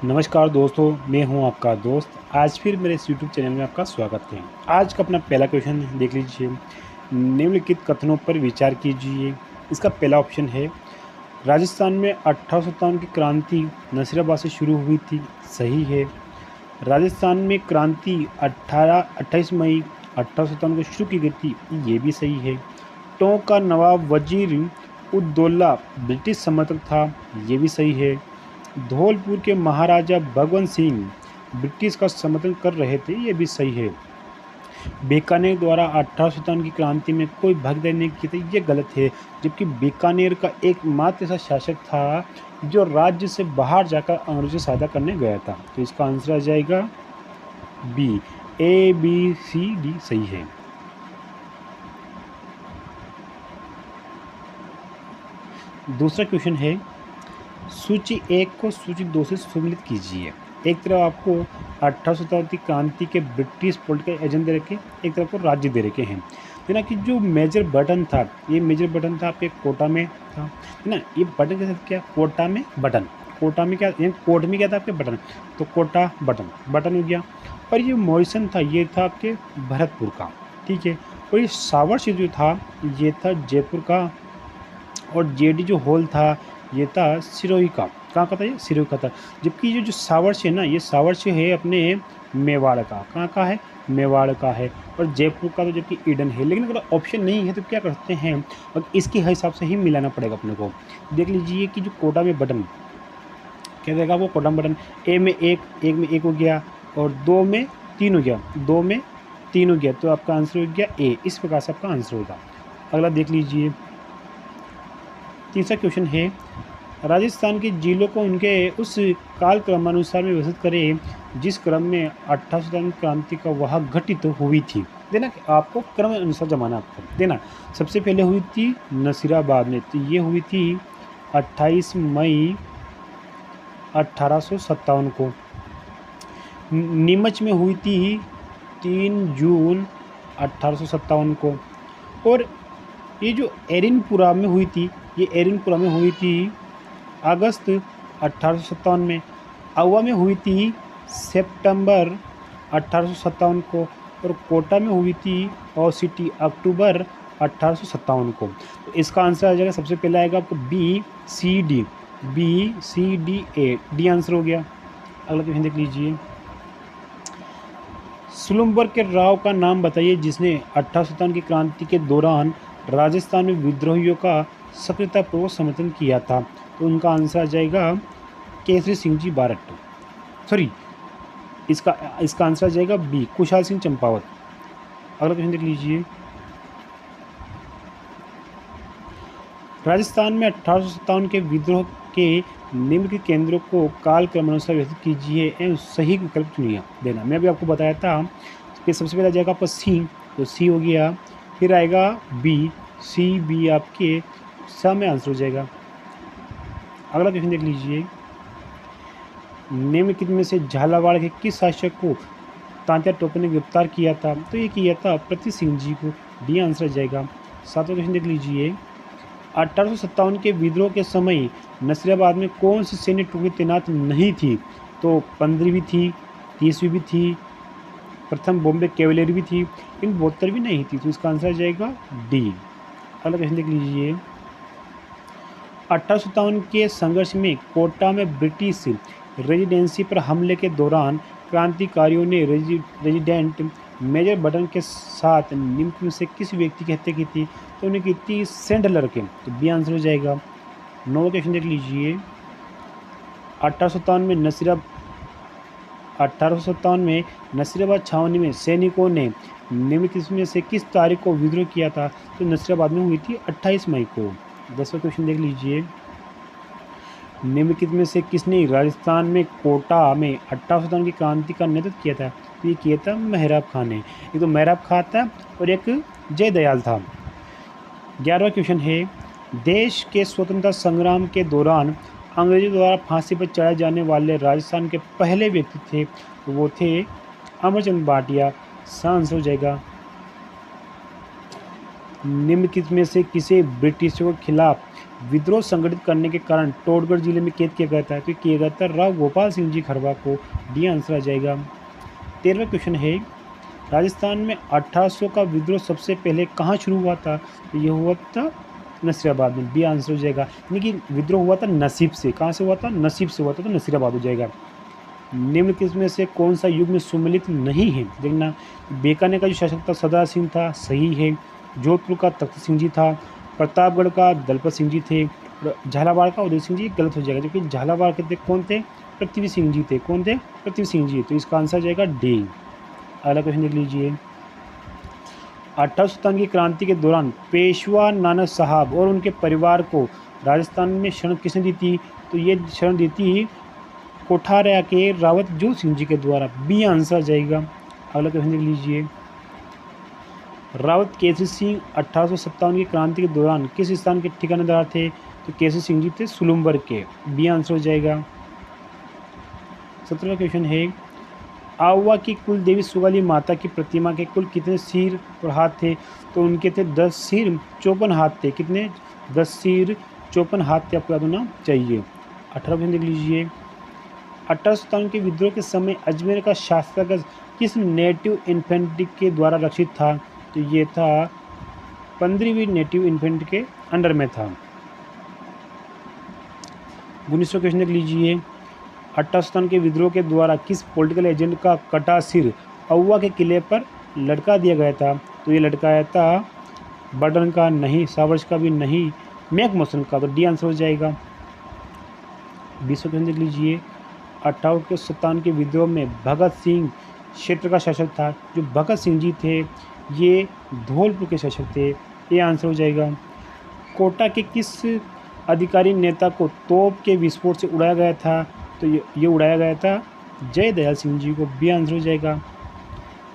नमस्कार दोस्तों, मैं हूं आपका दोस्त। आज फिर मेरे इस यूट्यूब चैनल में आपका स्वागत है। आज का अपना पहला क्वेश्चन देख लीजिए। निम्नलिखित कथनों पर विचार कीजिए। इसका पहला ऑप्शन है, राजस्थान में 1857 की क्रांति नसीराबाद से शुरू हुई थी। सही है। राजस्थान में क्रांति 28 मई 1857 को शुरू की गई थी। ये भी सही है। टोंक का नवाब वजीर उद्दौला ब्रिटिश समर्थक था। ये भी सही है। धौलपुर के महाराजा भगवंत सिंह ब्रिटिश का समर्थन कर रहे थे। ये भी सही है। बीकानेर द्वारा 1857 की क्रांति में कोई भागीदारी नहीं की थी। ये गलत है। जबकि बीकानेर का एकमात्र ऐसा शासक था जो राज्य से बाहर जाकर अंग्रेजों से सहायता करने गया था। तो इसका आंसर आ जाएगा B. A B C D सही है। दूसरा क्वेश्चन है, सूची 1 को सूची 2 से सम्मिलित कीजिए। एक तरफ आपको 1857 की क्रांति के ब्रिटिश पॉलिटिकल एजेंट दे रखे, एक तरफ को राज्य दे रखे हैं। है ना कि जो मेजर बटन था, ये मेजर बटन था आपके कोटा में था, है ना। ये बटन के साथ क्या, कोटा में बटन, कोटा में क्या, कोर्ट में क्या था आपके बटन, तो कोटा बटन बटन हो गया। और ये मॉरिसन था, ये था आपके भरतपुर का, ठीक है। और ये सावर क्षेत्र जो था ये था जयपुर का। और जेडी जो हॉल था ये था सिरोही का। कहाँ का था ये, सिरोही का था। जबकि ये जो सावरछे ना, ये सावरछे है अपने मेवाड़ का। कहाँ का है, मेवाड़ का है। और जयपुर का तो जबकि ईडन है। लेकिन अगर ऑप्शन नहीं है तो क्या करते हैं, और इसके हिसाब से ही मिलाना पड़ेगा अपने को। देख लीजिए कि जो कोटा में बटन क्या देगा वो, कोटा में बटन ए में एक हो गया, और 2 में 3 हो गया, 2 में 3 हो गया, तो आपका आंसर हो गया ए। इस प्रकार से आपका आंसर होगा। अगला देख लीजिए। तीसरा क्वेश्चन है, राजस्थान के जिलों को उनके उस काल क्रमानुसार में व्यवस्थित करें जिस क्रम में 1857 क्रांति का वह घटित हुई थी। देना कि आपको क्रम अनुसार जमाना आपको देना। सबसे पहले हुई थी नसीराबाद में, तो ये हुई थी 28 मई 1857 को। नीमच में हुई थी 3 जून 1857 को। और ये जो एरिनपुरा में हुई थी, ये एरिनपुरा में हुई थी अगस्त 1857 में। अवा में हुई थी सितंबर 1857 को। और कोटा में हुई थी और सिटी अक्टूबर 1857 को। तो इसका आंसर आ जाएगा, सबसे पहले आएगा आपको B C D, B C D A, D answer हो गया। अगला क्वेश्चन देख लीजिए। सुलुम्बर के राव का नाम बताइए जिसने 1857 की क्रांति के दौरान राजस्थान में विद्रोहियों का सक्रियतापूर्वक समर्थन किया था। तो उनका आंसर आ जाएगा केसरी सिंह जी बारट। सॉरी, इसका आंसर आ जाएगा बी, कुशाल सिंह चंपावत। अगला क्वेश्चन देख लीजिए। राजस्थान में 1857 के विद्रोह के निम्नलिखित केंद्रों को काल क्रमानुसार व्यवस्थित कीजिए एवं सही विकल्प चुनिए। देना, मैं अभी आपको बताया था कि सबसे पहले आ जाएगा आपका सी, तो सी हो गया। फिर आएगा बी, सी बी आपके स में आंसर हो जाएगा। अगला क्वेश्चन देख लीजिए। निम्नलिखित में से झालावाड़ के किस शासक को तांत्या टोपे ने गिरफ्तार किया था, तो ये किया था प्रति सिंह जी को। डी आंसर आ जाएगा। सातवां क्वेश्चन देख लीजिए। 1857 के विद्रोह के समय नसीराबाद में कौन सी सैन्य टुकड़ी तैनात नहीं थी, तो 15वीं थी, 30वीं भी थी, प्रथम बॉम्बे कैवेलरी भी थी, इन 72वीं नहीं थी। तो इसका आंसर आ जाएगा डी। अगला क्वेश्चन देख लीजिए। 1857 के संघर्ष में कोटा में ब्रिटिश रेजिडेंसी पर हमले के दौरान क्रांतिकारियों ने रेजिडेंट मेजर बटन के साथ निम्न में से किस व्यक्ति की हत्या की थी, तो उन्हें की थी सेंडलर के। तो बी आंसर हो जाएगा। 9वां क्वेश्चन देख लीजिए। 1857 में नसीराबाद छावनी में सैनिकों ने निम्नलिखित में से किस तारीख को विद्रोह किया था, तो नसीराबाद में हुई थी 28 मई को। 10वां क्वेश्चन देख लीजिए। निम्नलिखित में से किसने राजस्थान में कोटा में 1857 की क्रांति का नेतृत्व किया था, तो ये किया था मेहराब खान ने। एक तो मेहराब खान था और एक जयदयाल था। 11वां क्वेश्चन है, देश के स्वतंत्रता संग्राम के दौरान अंग्रेजों द्वारा फांसी पर चढ़ाए जाने वाले राजस्थान के पहले व्यक्ति थे, तो वो थे अमरचंद भाटिया। आंसर हो जाएगा। निम्नलिखित में से किसे ब्रिटिशों के खिलाफ विद्रोह संगठित करने के कारण टोडगढ़ जिले में कैद किया गया था? तो किया गया था राव गोपाल सिंह जी खरवा को। डी आंसर आ जाएगा। 13वां क्वेश्चन है, राजस्थान में 1800 का विद्रोह सबसे पहले कहाँ शुरू हुआ था? तो ये हुआ था नसीराबाद में। बी आंसर हो जाएगा। यानी कि विद्रोह हुआ था नसीब से। कहाँ से हुआ था? नसीब से हुआ था, तो नसीराबाद हो जाएगा। निम्नलिखित में से कौन सा युग में सुमेलित नहीं है? देखना, बीकानेर का जो शासक था सरदार सिंह था, सही है। जोधपुर का तख्त सिंह जी था। प्रतापगढ़ का दलपत सिंह जी थे। और झालावाड़ का उदय सिंह जी गलत हो जाएगा, क्योंकि झालावाड़ के थे कौन थे? पृथ्वी सिंह जी थे। कौन थे? पृथ्वी सिंह जी। तो इसका आंसर जाएगा डी। अगला क्वेश्चन देख लीजिए। 1857 की क्रांति के दौरान पेशवा नानक साहब और उनके परिवार को राजस्थान में शरण किसने दी थी? तो ये शरण दी थी कोठारिया के रावत जो सिंह जी के द्वारा। बी आंसर जाएगा। अगला क्वेश्चन देख लीजिए। रावत केसरी सिंह 1857 की क्रांति के दौरान किस स्थान के ठिकानेदार थे? तो केसरी सिंह जी थे सुलुम्बर के। बी आंसर हो जाएगा। 17वां क्वेश्चन है, आवा की कुल देवी सुगाली माता की प्रतिमा के कुल कितने सिर और हाथ थे? तो उनके थे 10 सिर 54 हाथ थे। कितने? 10 सिर 54 हाथ थे, आपको याद होना चाहिए। 18वां क्वेश्चन देख लीजिए। 1857 के विद्रोह के समय अजमेर का शासक किस नेटिव इन्फेंट्री के द्वारा रक्षित था? तो ये था 15वीं नेटिव इन्फेंट्री के अंडर में था। 19वां क्वेश्चन देख लीजिए। 1857 के विद्रोह के द्वारा किस पॉलिटिकल एजेंट का कटा सिर औवा के किले पर लटका दिया गया था? तो ये लटकाया था बर्टन का नहीं, सावर्स का भी नहीं, मैकमोसन का। तो डी आंसर हो जाएगा। 20वां क्वेश्चन देख लीजिए। 1857 के विद्रोह में भगत सिंह क्षेत्र का शासक था। जो भगत सिंह जी थे ये धौलपुर के शासक थे। ये आंसर हो जाएगा। कोटा के किस अधिकारी नेता को तोप के विस्फोट से उड़ाया गया था? तो ये उड़ाया गया था जय दयाल सिंह जी को। बी आंसर हो जाएगा।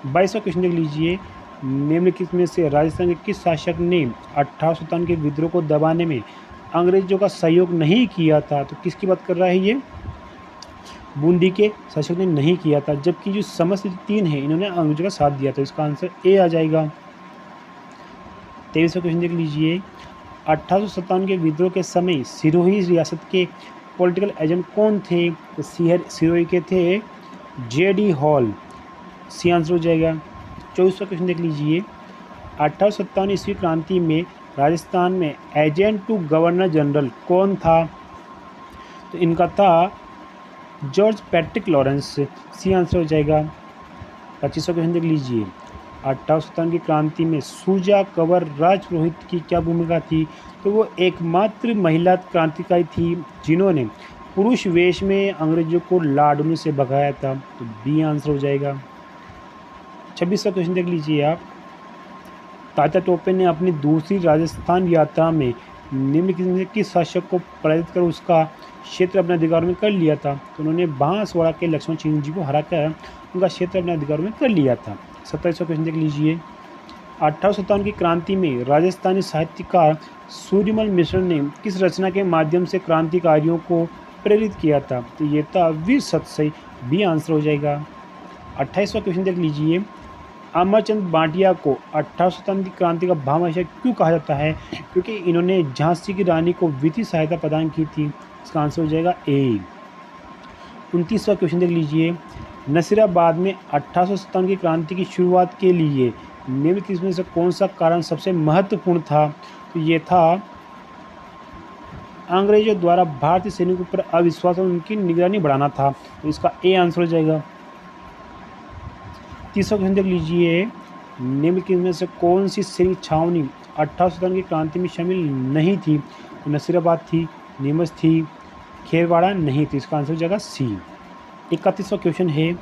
22वां क्वेश्चन देख लीजिए। निम्नलिखित में से राजस्थान के किस शासक ने 1857 के विद्रोह को दबाने में अंग्रेजों का सहयोग नहीं किया था? तो किसकी बात कर रहा है ये? बूंदी के शासक ने नहीं किया था, जबकि जो समस्त 3 है इन्होंने अंग्रेजों का साथ दिया था। इसका आंसर ए आ जाएगा। 23वां क्वेश्चन देख लीजिए। 1857 के विद्रोह के समय सिरोही रियासत के पॉलिटिकल एजेंट कौन थे? तो सिरोही के थे जेडी हॉल। सी आंसर हो जाएगा। 24वां क्वेश्चन देख लीजिए। 1857 ईस्वी क्रांति में राजस्थान में एजेंट टू गवर्नर जनरल कौन था? तो इनका था George Patrick Lawrence. C answer हो जाएगा। 25वां क्वेश्चन देख लीजिए। 1857 की क्रांति में सूजा कंवर राजपुरोहित की क्या भूमिका थी? तो वो एकमात्र महिला क्रांतिकारी थी जिन्होंने पुरुष वेश में अंग्रेजों को लाडनू से भगाया था। तो बी आंसर हो जाएगा। 26वां क्वेश्चन देख लीजिए आप। तात्या टोपे ने अपनी दूसरी राजस्थान यात्रा में निम्नलिखित में किस शासक को पराजित कर उसका क्षेत्र अपने अधिकार में कर लिया था? तो उन्होंने बांसवाड़ा के लक्ष्मण सिंह जी को हराकर उनका क्षेत्र अपने अधिकार में कर लिया था। 27वां क्वेश्चन देख लीजिए। 1857 की क्रांति में राजस्थानी साहित्यकार सूर्यमल मिश्र ने किस रचना के माध्यम से क्रांतिकारियों को प्रेरित किया था? तो ये था वीर सतसई। बी आंसर हो जाएगा। 28वां क्वेश्चन देख लीजिए। अमरचंद बांटिया को 1857 की क्रांति का भामाशाह क्यों कहा जाता है? क्योंकि इन्होंने झांसी की रानी को वित्तीय सहायता प्रदान की थी। इसका आंसर हो जाएगा ए। 29वां क्वेश्चन देख लीजिए। नसीराबाद में 1857 की क्रांति की शुरुआत के लिए निम्नलिखित में से कौन सा कारण सबसे महत्वपूर्ण था? तो ये था अंग्रेजों द्वारा भारतीय सैनिकों पर अविश्वास और उनकी निगरानी बढ़ाना था। तो इसका ए आंसर हो जाएगा। 30वां क्वेश्चन देख लीजिए। निम्नलिखित में से कौन सी सैनिक छावनी 1857 की क्रांति में शामिल नहीं थी? तो नसीराबाद थी, नीमच थी, खेरवाड़ा नहीं थी। इसका आंसर हो जाएगा सी। 31वां क्वेश्चन है।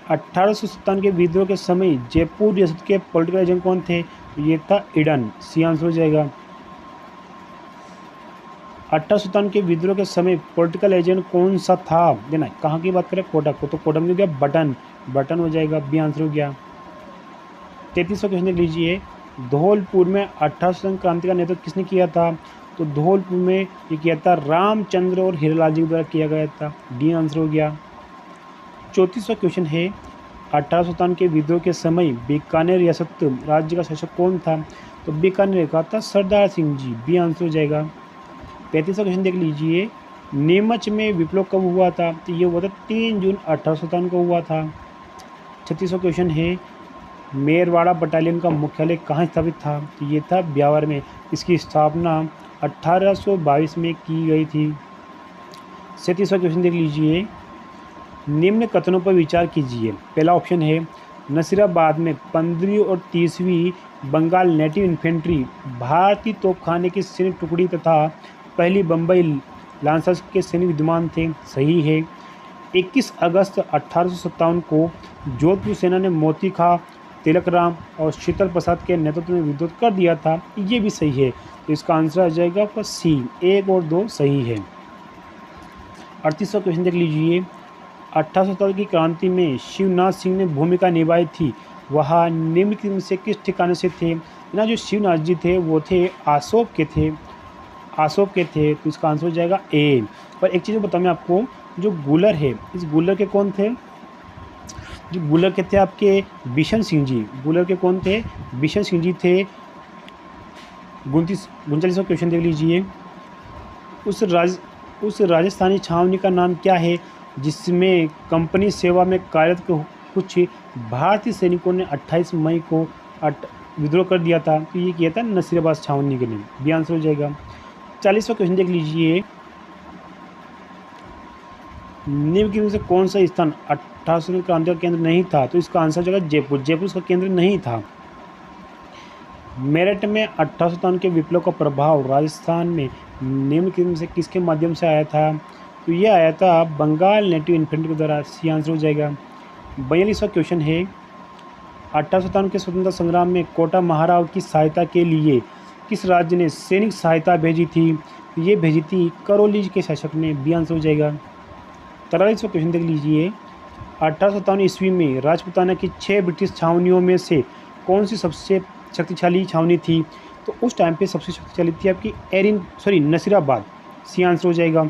1857 के विद्रोह के समय जयपुर रियासत के पॉलिटिकल एजेंट कौन थे? ये था ईडन। सी आंसर हो जाएगा। 1857 के विद्रोह के समय पॉलिटिकल एजेंट कौन सा था? देना कहाँ की बात करें? कोटक को। तो कोटक में हो गया बटन। बटन हो जाएगा। बी आंसर हो गया। 33वां क्वेश्चन देख लीजिए। धौलपुर में 1857 क्रांति का नेतृत्व किसने किया था? तो धौलपुर में ये किया था रामचंद्र और हीरालाल जी के द्वारा किया गया था। डी आंसर हो गया। 34वां क्वेश्चन है। 1857 के विद्रोह के समय बीकानेर रियासत राज्य का शासक कौन था? तो बीकानेर का था सरदार सिंह जी। बी आंसर हो जाएगा। 35वां क्वेश्चन देख लीजिए, नीमच में विप्लव कब हुआ था? तो ये हुआ था 3 जून 1857 को हुआ था। 36वां क्वेश्चन है, मेरवाड़ा बटालियन का मुख्यालय कहाँ स्थापित था? तो ये था ब्यावर में। इसकी स्थापना 1822 में की गई थी। 37वां क्वेश्चन देख लीजिए, निम्न कथनों पर विचार कीजिए। पहला ऑप्शन है, नसीराबाद में 15वीं और 30वीं बंगाल नेटिव इन्फेंट्री भारतीय तोपखाने की सैनिक टुकड़ी तथा पहली बम्बई लांसर्स के सैनिक विद्यमान थे। सही है। 21 अगस्त 1857 को जोधपुर सेना ने मोती खा, तिलक राम और शीतल प्रसाद के नेतृत्व में विद्रोह कर दिया था। ये भी सही है। तो इसका आंसर आ जाएगा आपका सी, 1 और 2 सही है। 38वां क्वेश्चन देख लीजिए, 1870 की क्रांति में शिवनाथ सिंह ने भूमिका निभाई थी, वह निम्नलिखित में से किस ठिकाने से थे? ना जो शिवनाथ जी थे वो थे आसोप के थे, आसोप के थे। तो इसका आंसर हो जाएगा ए। पर एक चीज़ बताऊँ मैं आपको, जो गुलर है, इस गुलर के कौन थे? जो गुलर के थे आपके बिशन सिंह जी। गुलर के कौन थे? बिशन सिंह जी थे। 39वां क्वेश्चन देख लीजिए, उस राजस्थानी छावनी का नाम क्या है जिसमें कंपनी सेवा में कार्यरत कुछ भारतीय सैनिकों ने 28 मई को विद्रोह कर दिया था? तो ये किया था नसीराबाद छावनी के लिए। बी आंसर हो जाएगा। 40वां क्वेश्चन देख लीजिए, निम्नलिखित में से कौन सा स्थान 1800 क्रांति का केंद्र नहीं था? तो इसका आंसर हो जाएगा जयपुर। जयपुर उसका केंद्र नहीं था। मेरठ में 1857 के विप्लव का प्रभाव राजस्थान में निम्नलिखित में से किसके माध्यम से आया था? तो ये आया था बंगाल नेटिव इन्फेंट्री के द्वारा। सी आंसर हो जाएगा। 42वां क्वेश्चन है, 1857 के स्वतंत्रता संग्राम में कोटा महाराव की सहायता के लिए किस राज्य ने सैनिक सहायता भेजी थी? ये भेजी थी करौली के शासक ने। बी आंसर हो जाएगा। 43वां क्वेश्चन देख लीजिए, 1857 ईस्वी में राजपुताना की 6 ब्रिटिश छावनियों में से कौन सी सबसे शक्तिशाली छावनी थी? तो उस टाइम पे सबसे शक्तिशाली थी आपकी नसीराबाद। सी आंसर हो जाएगा।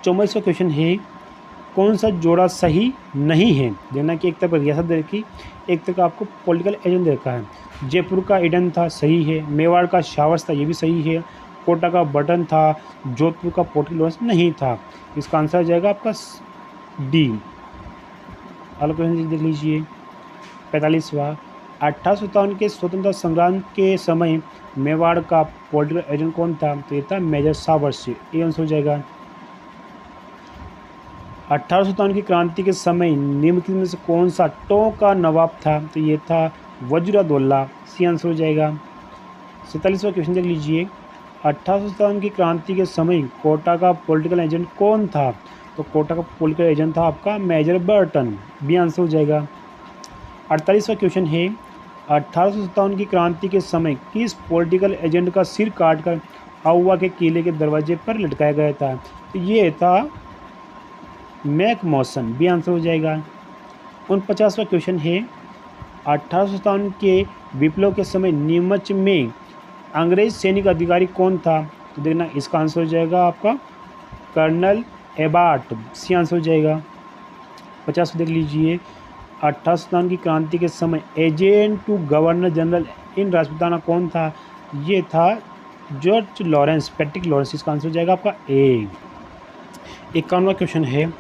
44वां क्वेश्चन है, कौन सा जोड़ा सही नहीं है? देखना कि एक तरफ रियासत दे रखी, एक तरफ आपको पॉलिटिकल एजेंट दे रखा है। जयपुर का ईडन था, सही है। मेवाड़ का शावर्स था, ये भी सही है। कोटा का बटन था। जोधपुर का पोर्ट लॉन्स नहीं था। इसका आंसर आ जाएगा आपका डी। अगला क्वेश्चन देख लीजिए, 45वां, 1857 के स्वतंत्रता संग्राम के समय मेवाड़ का पॉलिटिकल एजेंट कौन था? तो ये था मेजर सावर्स। ये आंसर हो जाएगा। 1857 की क्रांति के समय निम्नलिखित में से कौन सा टोंक का नवाब था? तो ये था वज्रादौल्ला। सी आंसर हो जाएगा। 47वां क्वेश्चन देख लीजिए, 1857 की क्रांति के समय कोटा का पॉलिटिकल एजेंट कौन था? तो कोटा का पॉलिटिकल एजेंट था आपका मेजर बर्टन। बी आंसर हो जाएगा। 48वां क्वेश्चन है, 1857 की क्रांति के समय किस पॉलिटिकल एजेंट का सिर काटकर आउवा के किले के दरवाजे पर लटकाया गया था? तो ये था मैकमॉसन। बी आंसर हो जाएगा। 49वां क्वेश्चन है, 1857 के विप्लव के समय नीमच में अंग्रेज सैनिक अधिकारी कौन था? तो देखना इसका आंसर हो जाएगा आपका कर्नल एबार्ट। सी आंसर हो जाएगा। 50 देख लीजिए, 1857 की क्रांति के समय agent to governor general in Rajputana कौन था? ये था जॉर्ज लॉरेंस, पैट्रिक लॉरेंस। इसका आंसर हो जाएगा आपका ए। 51वां क्वेश्चन है,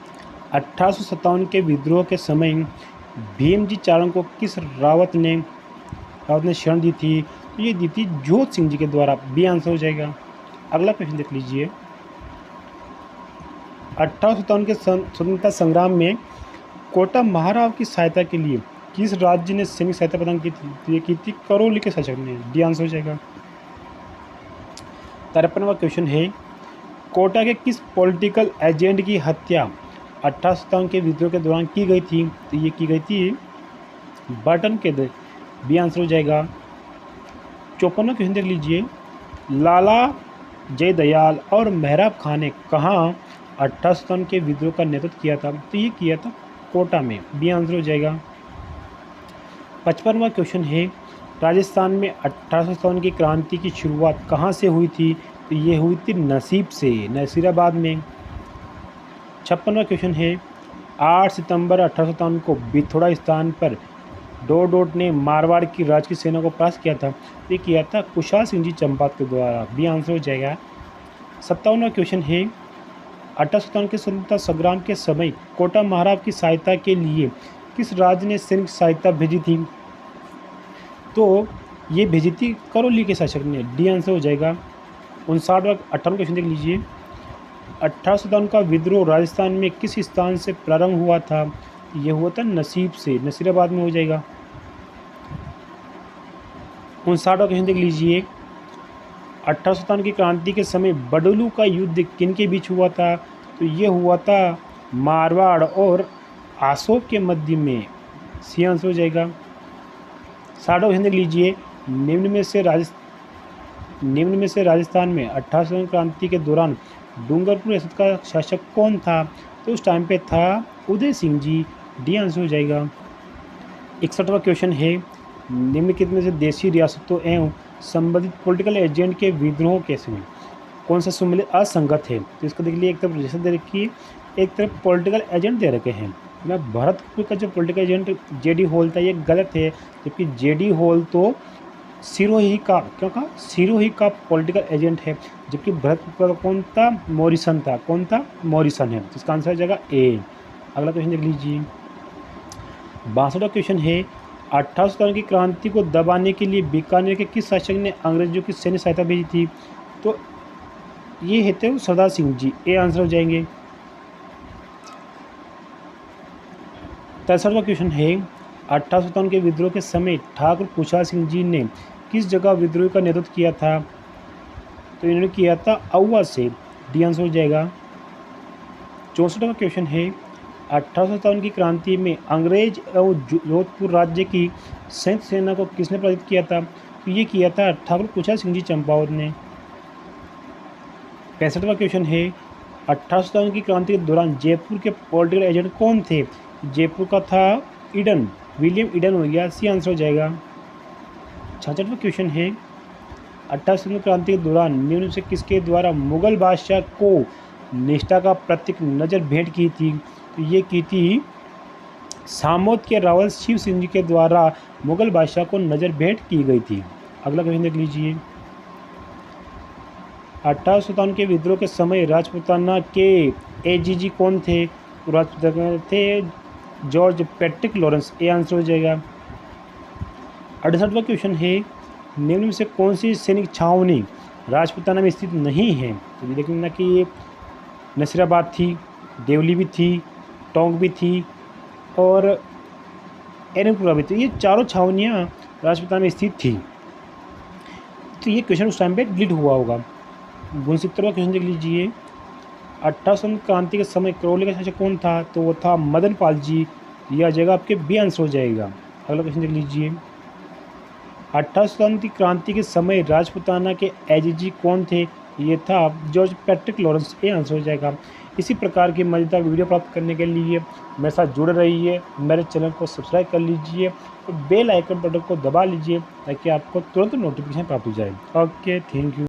1857 के विद्रोह के समय भीमजी चारण को किस रावत ने शरण दी थी? तो ये दी थी जोध सिंह जी के द्वारा। बी आंसर हो जाएगा। अगला क्वेश्चन देख लीजिए, 1857 के स्वतंत्रता संग्राम में कोटा महाराव की सहायता के लिए किस राज्य ने सैनिक सहायता प्रदान की थी? तो ये की थी करौली के शासक ने। डी आंसर हो जाएगा। 53वां क्वेश्चन है, कोटा के किस पॉलिटिकल एजेंट की हत्या 1857 के विद्रोह के दौरान की गई थी? तो ये की गई थी बर्टन के। बी आंसर हो जाएगा। 54वां क्वेश्चन देख लीजिए, लाला जयदयाल और मेहराब खान ने कहाँ 1857 के विद्रोह का नेतृत्व किया था? तो ये किया था कोटा में। बी आंसर हो जाएगा। 55वां क्वेश्चन है, राजस्थान में 1857 की क्रांति की शुरुआत कहाँ से हुई थी? तो ये हुई थी नसीब से, नसीराबाद में। 56वां क्वेश्चन है, 8 सितंबर 1857 को बिथोड़ा स्थान पर डोडोट ने मारवाड़ की राजकीय सेना को परास्त किया था। ये किया था कुशाल सिंह जी चंपात के द्वारा। बी आंसर हो जाएगा 57वां क्वेश्चन है 1857 के स्वतंत्रता संग्राम के समय कोटा महाराव की सहायता के लिए किस राज्य ने सैनिक सहायता भेजी थी? तो ये भेजी थी करौली के शासक ने। डी आंसर हो जाएगा। 58वां क्वेश्चन देख लीजिए। 1857 का विद्रोह राजस्थान में किस स्थान से प्रारंभ हुआ था? यह हुआ था नसीब से, नसीराबाद में हो जाएगा। 59वां क्वेश्चन देख लीजिए। 1857 की क्रांति के समय बडोलू का युद्ध किन के बीच हुआ था? तो ये हुआ था मारवाड़ और अशोक के मध्य में। सी आंसर हो जाएगा। 60वां क्वेश्चन देख लीजिए। निम्न में से राजस्थान में 1857 क्रांति के दौरान डूंगरपुर रियासत का शासक कौन था? तो उस टाइम पे था उदय सिंह जी। डी आंसर हो जाएगा। 61वां क्वेश्चन है निम्नलिखित में से देशी रियासतों एवं संबंधित पॉलिटिकल एजेंट के विद्रोह के समय कौन सा सम्मिलित असंगत है? तो इसको देख लीजिए, एक तरफ रियासत दे रखी है, एक तरफ पॉलिटिकल एजेंट दे रखे हैं। ना भरतपुर का जो पॉलिटिकल एजेंट जेडी हॉल था ये गलत है, जबकि जेडी हॉल तो सिरोही का पॉलिटिकल एजेंट है, जबकि भरतपुर का कौन था? मॉरिसन था। कौन था? मॉरिसन है। तो इसका आंसर हो जाएगा ए। अगला क्वेश्चन देख लीजिए। 62वां क्वेश्चन है 1857 की क्रांति को दबाने के लिए बीकानेर के किस शासक ने अंग्रेजों की सैन्य सहायता भेजी थी? तो ये है थे सरदार सिंह जी। ए आंसर हो जाएंगे। 63वां क्वेश्चन है 1857 के विद्रोह के समय ठाकुर कुशाल सिंह जी ने किस जगह विद्रोह का नेतृत्व किया था? तो इन्होंने किया था औवा से। डी आंसर हो जाएगा। 64वां क्वेश्चन है 1857 की क्रांति में अंग्रेज और जोधपुर राज्य की संयुक्त सेना को किसने पराजित किया था? तो ये किया था ठाकुर कुशाल सिंह जी चंपावत ने। 65वां क्वेश्चन है 1857 की क्रांति के दौरान जयपुर के पॉलिटिकल एजेंट कौन थे? जयपुर का था ईडन, विलियम ईडन हो गया। सी आंसर हो जाएगा। 66वां क्वेश्चन है 1857 क्रांति के दौरान निम्न से किसके द्वारा मुगल बादशाह को निष्ठा का प्रतीक नजर भेंट की थी? तो ये की थी सामोद के रावल शिव सिंह जी के द्वारा मुगल बादशाह को नजर भेंट की गई थी। अगला क्वेश्चन देख लीजिए। 1857 के विद्रोह के समय राजपूताना के एजीजी कौन थे? तो राजपूताना थे George Patrick Lawrence. A answer हो जाएगा। 68वां क्वेश्चन है निम्न में से कौन सी सैनिक छावनी राजपूताना में स्थित नहीं है? तो ये देखना कि ये नसीराबाद थी, देवली भी थी, टोंक भी थी और एरनपुरा भी थी। ये चारों छावनियाँ राजपूताना में स्थित थी। तो ये क्वेश्चन उस टाइम पे डिलीट हुआ होगा। 69वां क्वेश्चन देख लीजिए। 1857 क्रांति के समय करौली का शासक कौन था? तो वो था मदन पाल जी। यह आ जाएगा आपके बी आंसर हो जाएगा। अगला क्वेश्चन देख लीजिए। 1857 की क्रांति के समय राजपूताना के एजीजी कौन थे? ये था George Patrick Lawrence. A answer हो जाएगा। इसी प्रकार की मजेदार वीडियो प्राप्त करने के लिए मेरे साथ जुड़े रहिए। मेरे चैनल को सब्सक्राइब कर लीजिए और बेल आइकन बटन को दबा लीजिए ताकि आपको तुरंत नोटिफिकेशन प्राप्त हो जाए। Okay, thank you.